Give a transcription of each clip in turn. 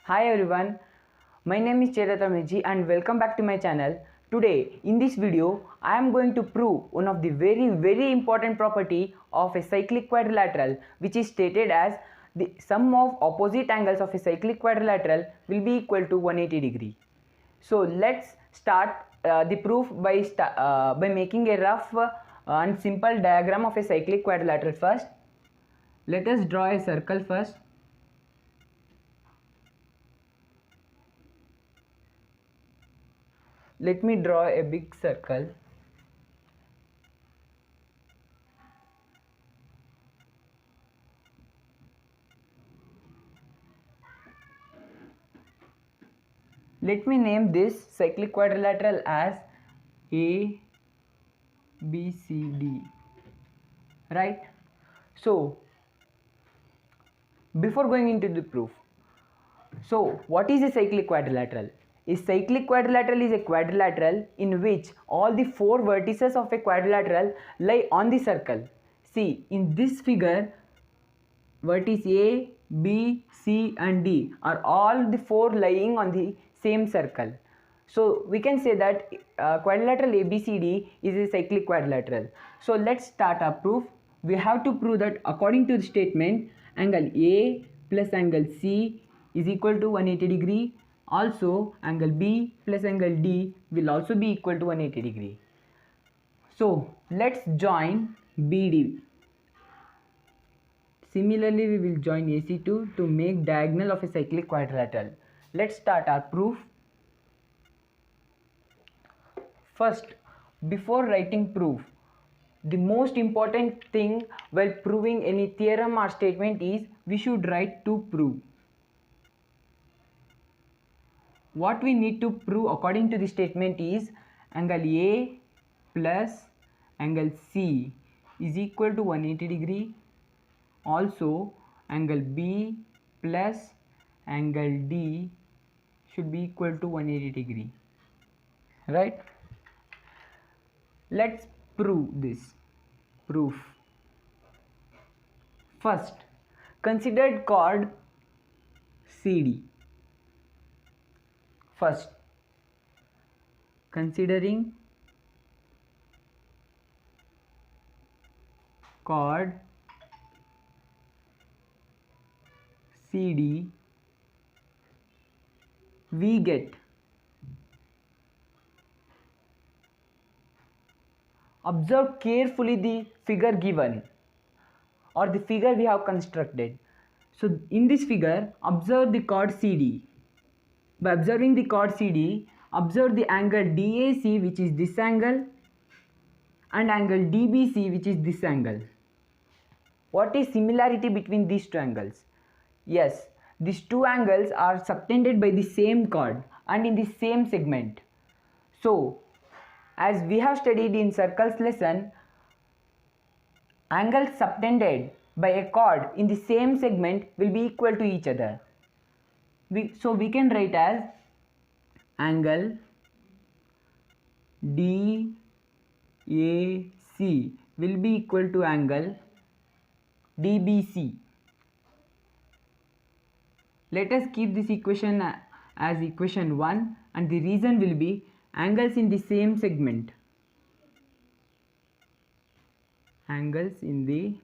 Hi everyone, my name is Chetat Ramesh and welcome back to my channel. Today in this video I am going to prove one of the very important property of a cyclic quadrilateral, which is stated as the sum of opposite angles of a cyclic quadrilateral will be equal to 180 degree. So let's start the proof by making a rough and simple diagram of a cyclic quadrilateral first. Let us draw a circle first. Let me draw a big circle. Let me name this cyclic quadrilateral as A, B, C, D. Right? So, before going into the proof, so what is a cyclic quadrilateral? A cyclic quadrilateral is a quadrilateral in which all the four vertices of a quadrilateral lie on the circle. See, in this figure, vertices A, B, C and D are all the four lying on the same circle. So we can say that quadrilateral ABCD is a cyclic quadrilateral. So let's start our proof. We have to prove that according to the statement, angle A plus angle C is equal to 180 degree. Also angle B plus angle D will also be equal to 180 degree. So let's join BD. Similarly, we will join AC2 to make diagonal of a cyclic quadrilateral. Let's start our proof. First, before writing proof, the most important thing while proving any theorem or statement is we should write to prove. What we need to prove according to the statement is angle A plus angle C is equal to 180 degree. Also, angle B plus angle D should be equal to 180 degree. Right? Let's prove this. Proof. First, considered chord CD. First, considering chord CD, we get observe carefully the figure given or the figure we have constructed. So in this figure, observe the chord CD. By observing the chord CD, observe the angle DAC, which is this angle, and angle DBC, which is this angle. What is similarity between these two angles? Yes, these two angles are subtended by the same chord and in the same segment. So, as we have studied in circles lesson, angles subtended by a chord in the same segment will be equal to each other. So we can write as angle DAC will be equal to angle DBC. Let us keep this equation as equation 1, and the reason will be angles in the same segment. Angles in the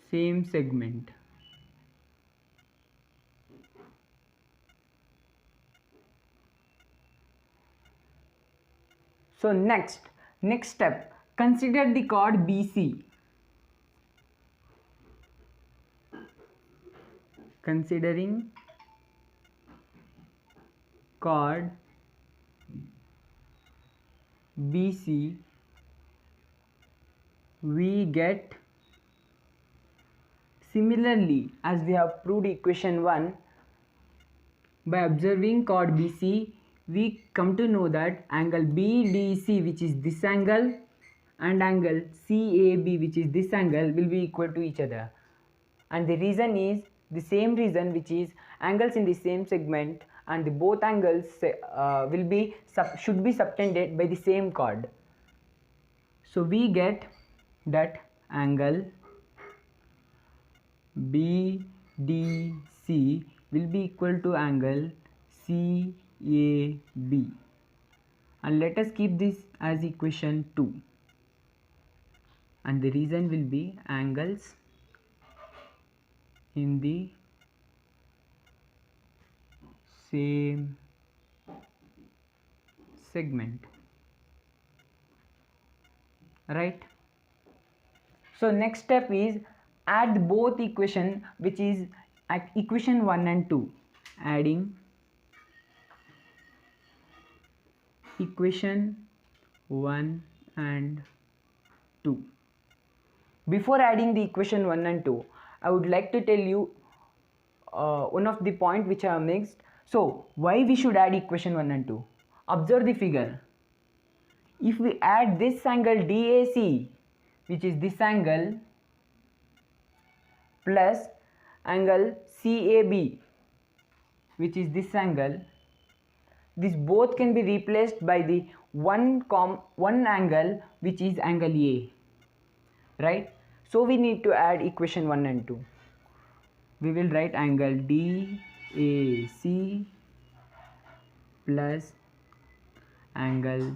same segment. So next step, consider the chord BC. Considering chord BC, we get, similarly as we have proved equation 1, by observing chord BC, we come to know that angle BDC, which is this angle, and angle CAB, which is this angle, will be equal to each other. And the reason is the same reason, which is angles in the same segment, and the both angles should be subtended by the same chord. So we get that angle BDC C will be equal to angle CAB, and let us keep this as equation 2, and the reason will be angles in the same segment, right? So next step is add both equation, which is at equation 1 and 2, adding equation 1 and 2. Before adding the equation 1 and 2, I would like to tell you one of the point which I have mixed. So why we should add equation 1 and 2? Observe the figure. If we add this angle DAC, which is this angle, plus angle CAB, which is this angle, these both can be replaced by the one angle, which is angle A, right? So we need to add equation 1 and 2. We will write angle DAC plus angle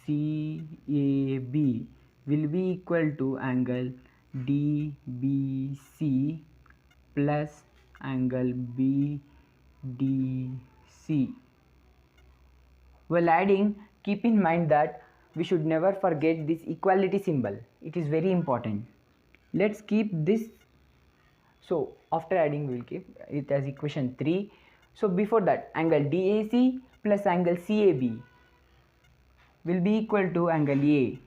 CAB will be equal to angle DBC plus angle BDC. While adding, keep in mind that we should never forget this equality symbol. It is very important. Let's keep this. So after adding, we will keep it as equation 3. So before that, angle DAC plus angle CAB will be equal to angle A,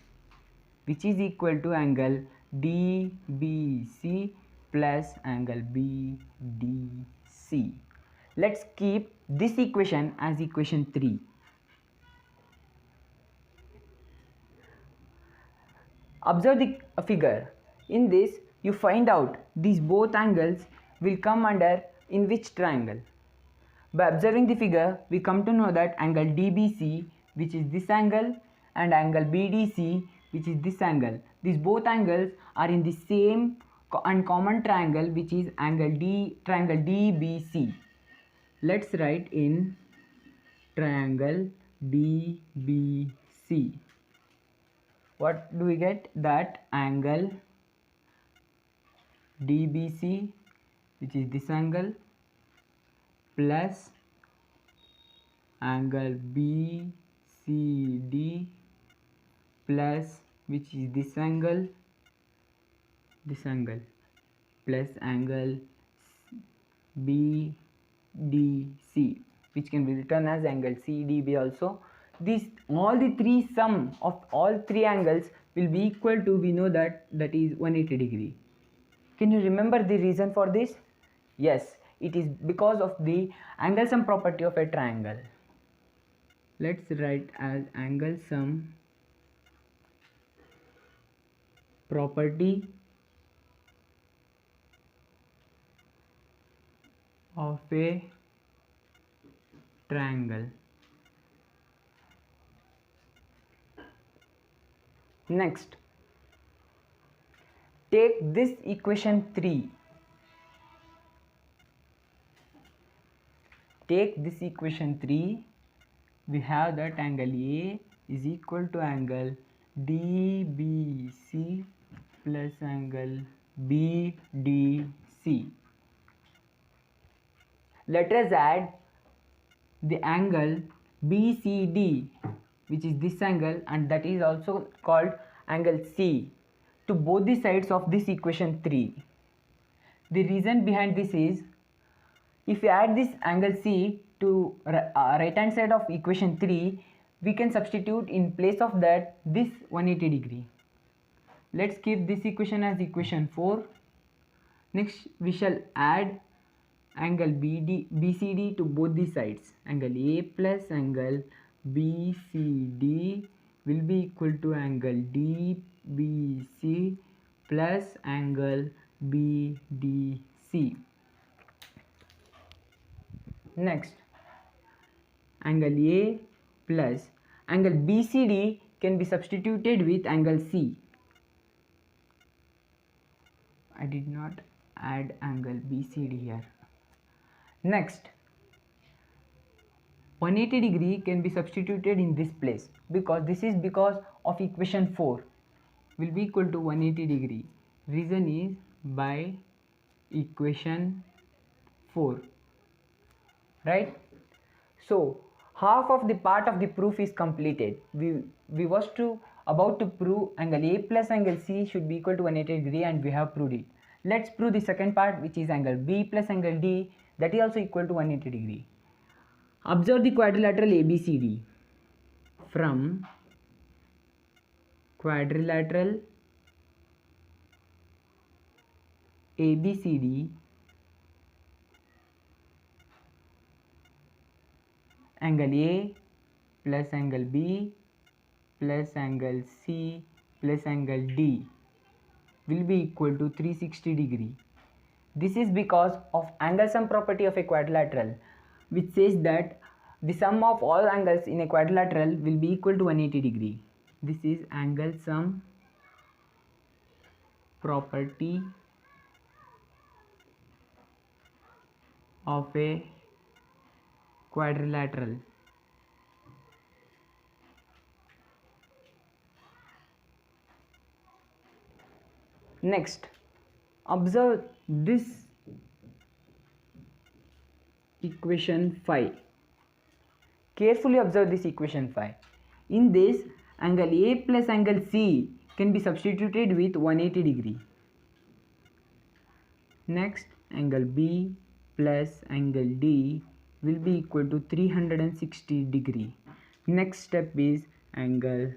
which is equal to angle DBC plus angle BDC. Let's keep this equation as equation 3. Observe the figure. In this, you find out these both angles will come under in which triangle. By observing the figure, we come to know that angle DBC, which is this angle, and angle BDC, which is this angle. These both angles are in the same and common triangle, which is triangle DBC. Let's write in triangle DBC. What do we get? That angle DBC, which is this angle, plus angle BCD plus, which is this angle, plus angle BDC, which can be written as angle CDB also. All the three sum of all three angles will be equal to, we know that is 180 degree. Can you remember the reason for this? Yes, it is because of the angle sum property of a triangle. Let's write as angle sum property of a triangle. Next, take this equation 3. Take this equation 3. We have that angle A is equal to angle DBC plus angle BDC. Let us add the angle BCD, which is this angle, and that is also called angle C, to both the sides of this equation 3. The reason behind this is, if we add this angle C to right hand side of equation 3, we can substitute in place of that this 180 degree. Let's keep this equation as equation 4. Next, we shall add angle BCD to both the sides. Angle A plus angle BCD will be equal to angle DBC plus angle BDC. Next, angle A plus angle BCD can be substituted with angle C. I did not add angle BCD here. Next, 180 degree can be substituted in this place because this is because of equation 4 will be equal to 180 degree. Reason is by equation 4, right? So half of the part of the proof is completed. We was about to prove angle A plus angle C should be equal to 180 degree, and we have proved it. Let's prove the second part, which is angle B plus angle D, that is also equal to 180 degree. Observe the quadrilateral ABCD. From quadrilateral ABCD, angle A plus angle B plus angle C plus angle D will be equal to 360 degree. This is because of angle sum property of a quadrilateral, which says that the sum of all angles in a quadrilateral will be equal to 180 degree. This is angle sum property of a quadrilateral. Next, observe this equation 5. Carefully observe this equation 5. In this, angle A plus angle C can be substituted with 180 degree. Next, angle B plus angle D will be equal to 360 degree. Next step is angle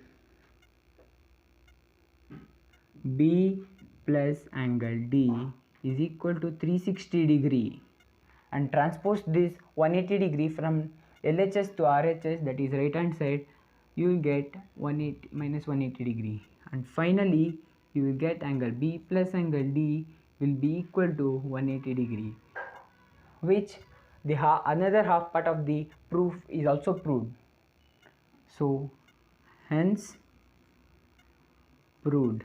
B plus angle D is equal to 360 degree, and transpose this 180 degree from LHS to RHS, that is right hand side, you will get 180 minus 180 degree, and finally you will get angle B plus angle D will be equal to 180 degree, which the another half part of the proof is also proved. So hence proved.